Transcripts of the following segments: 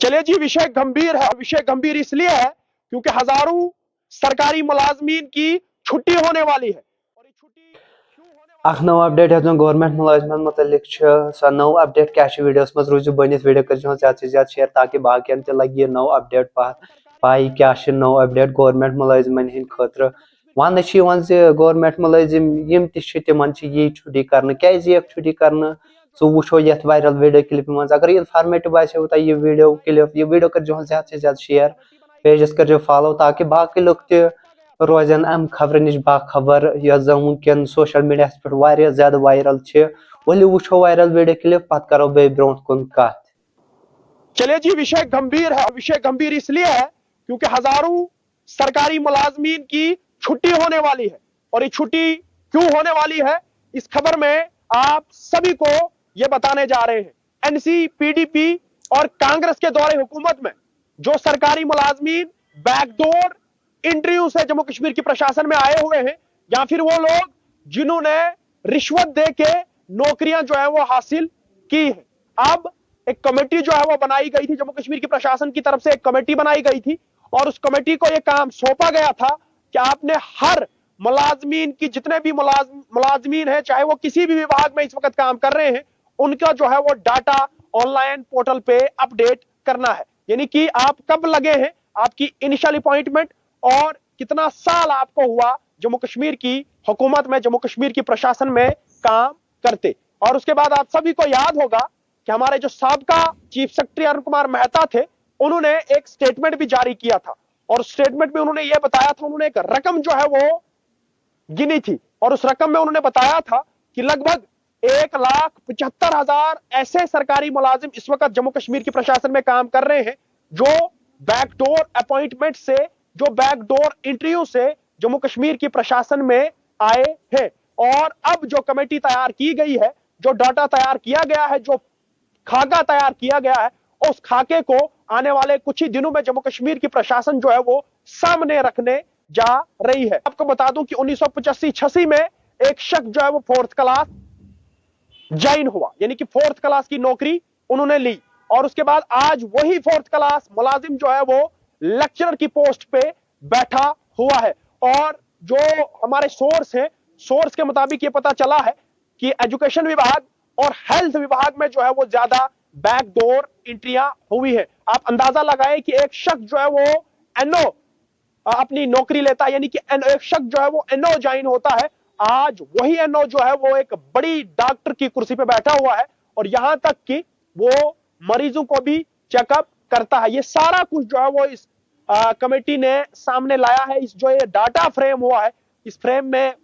चलिए जी, विषय गंभीर है। विषय गंभीर इसलिए है क्योंकि हजारों सरकारी मुलाजमीन की छुट्टी होने वाली है। और ये छुट्टी क्यों होने अख नव अपडेट है गवर्नमेंट मुलाजमन मुतलिक सो नव अपडेट क्या वीडियोस मज रूजू बनित वीडियो कर ज्यादा से ज्यादा शेयर ताकि बाकियन ते लगे नव अपडेट पाई क्या नव अपडेट गवर्नमेंट मुलाजमन हिंद खतर वन गवर्नमेंट मुलाजिम यम तिमन यी छुट्टी कर क्या छुट्टी कर सो वो ये वायरल वीडियो क्लिप मज अगर इन्फॉर्मेटिव आसो तुम ये वीडियो क्लिप ये वीडियो कर ज्यादा से ज्यादा शेयर पेजस कर फॉलो ताकि बाकी लोग ते रोजन अम खबर नश बाखबर वनकन सोशल मीडिया पे ज्यादा वायरल वली वो वायरल वीडियो क्लिप पत करो बे ब्रो कुन कत। चलिए जी, विषय गंभीर है। विषय गंभीर इसलिए है क्योंकि हजारों सरकारी मुलाजमीन की छुट्टी होने वाली है। और ये छुट्टी क्यों होने वाली है, इस खबर में आप सभी को ये बताने जा रहे हैं। एनसी, पीडीपी और कांग्रेस के दौरे हुकूमत में जो सरकारी मुलाजमीन बैकडोर इंटरव्यू से जम्मू कश्मीर की प्रशासन में आए हुए हैं, या फिर वो लोग जिन्होंने रिश्वत दे के नौकरियां जो है वो हासिल की है, अब एक कमेटी जो है वो बनाई गई थी। जम्मू कश्मीर की प्रशासन की तरफ से एक कमेटी बनाई गई थी और उस कमेटी को यह काम सौंपा गया था कि आपने हर मुलाजमीन की, जितने भी मुलाजमीन हैं, चाहे वो किसी भी विभाग में इस वक्त काम कर रहे हैं, उनका जो है वो डाटा ऑनलाइन पोर्टल पे अपडेट करना है। यानी कि आप कब लगे हैं, आपकी इनिशियल अपॉइंटमेंट और कितना साल आपको हुआ जम्मू कश्मीर की हुकूमत में, जम्मू कश्मीर की प्रशासन में काम करते। और उसके बाद आप सभी को याद होगा कि हमारे जो साबका चीफ सेक्रेटरी अरुण कुमार मेहता थे, उन्होंने एक स्टेटमेंट भी जारी किया था और स्टेटमेंट में उन्होंने यह बताया था, उन्होंने एक रकम जो है वो गिनी थी और उस रकम में उन्होंने बताया था कि लगभग 1,75,000 ऐसे सरकारी मुलाजिम इस वक्त जम्मू कश्मीर की प्रशासन में काम कर रहे हैं जो बैकडोर अपॉइंटमेंट से, जो बैकडोर इंटरव्यू से जम्मू कश्मीर की प्रशासन में आए हैं। और अब जो कमेटी तैयार की गई है, जो डाटा तैयार किया गया है, जो खाका तैयार किया गया है, उस खाके को आने वाले कुछ ही दिनों में जम्मू कश्मीर की प्रशासन जो है वो सामने रखने जा रही है। आपको बता दूं कि 1985-86 में एक शख्स जो है वो 4th क्लास ज्वाइन हुआ, यानी कि 4th क्लास की नौकरी उन्होंने ली और उसके बाद आज वही 4th क्लास मुलाजिम जो है वो लेक्चरर की पोस्ट पे बैठा हुआ है। और जो हमारे सोर्स है, सोर्स के मुताबिक ये पता चला है कि एजुकेशन विभाग और हेल्थ विभाग में जो है वो ज्यादा बैकडोर एंट्रियां हुई है। आप अंदाजा लगाएं कि एक शख्स जो है वो एनओ अपनी नौकरी लेता है, यानी कि एक शख्स जो है वो एनओ ज्वाइन होता है, आज वही एनओ जो है वो एक बड़ी डॉक्टर की कुर्सी पे बैठा हुआ है और यहां तक कि वो मरीजों को भी चेकअप करता है। ये सारा कुछ जो है वो इस कमेटी ने सामने लाया है। इस जो ये डाटा फ्रेम हुआ है, इस फ्रेम में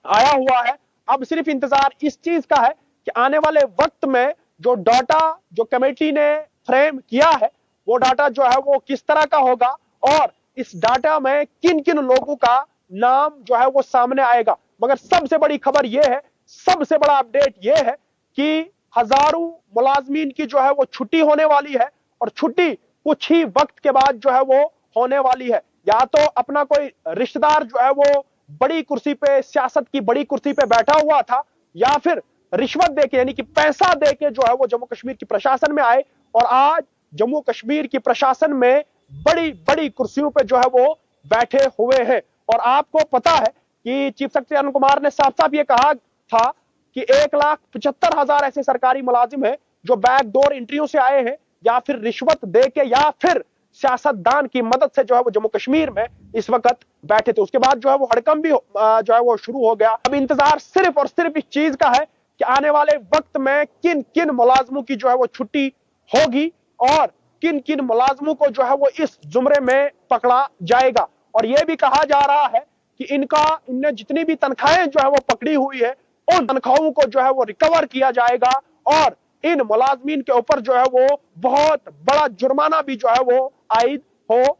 आया हुआ है। अब सिर्फ इंतजार इस चीज का है कि आने वाले वक्त में जो डाटा जो कमेटी ने फ्रेम किया है, वो डाटा जो है वो किस तरह का होगा और इस डाटा में किन किन लोगों का नाम जो है वो सामने आएगा। मगर सबसे बड़ी खबर यह है, सबसे बड़ा अपडेट यह है कि हजारों मुलाजमीन की जो है वो छुट्टी होने वाली है और छुट्टी कुछ ही वक्त के बाद जो है वो होने वाली है। या तो अपना कोई रिश्तेदार जो है वो बड़ी कुर्सी पे, सियासत की बड़ी कुर्सी पे बैठा हुआ था, या फिर रिश्वत देके, यानी कि पैसा देके जो है वो जम्मू कश्मीर की प्रशासन में आए और आज जम्मू कश्मीर की प्रशासन में बड़ी बड़ी कुर्सियों पे जो है वो बैठे हुए हैं। और आपको पता है कि चीफ सेक्रेटरी अरुण कुमार ने साफ साफ ये कहा था कि 1,75,000 ऐसे सरकारी मुलाजिम हैं जो बैकडोर इंटरव्यू से आए हैं या फिर रिश्वत देके या फिर सियासतदान की मदद से जो है वो जम्मू कश्मीर में इस वक्त बैठे थे। उसके बाद जो है वो हड़कंप भी जो है वो शुरू हो गया। अब इंतजार सिर्फ और सिर्फ इस चीज का है कि आने वाले वक्त में किन किन मुलाजमों की जो है वो छुट्टी होगी और किन किन मुलाजमों को जो है वो इस जुमरे में पकड़ा जाएगा। और यह भी कहा जा रहा है कि इनने जितनी भी तनख्वाहें जो है वो पकड़ी हुई है, उन तनख्वाहों को जो है वो रिकवर किया जाएगा और इन मुलाजमीन के ऊपर जो है वो बहुत बड़ा जुर्माना भी जो है वो आयद हो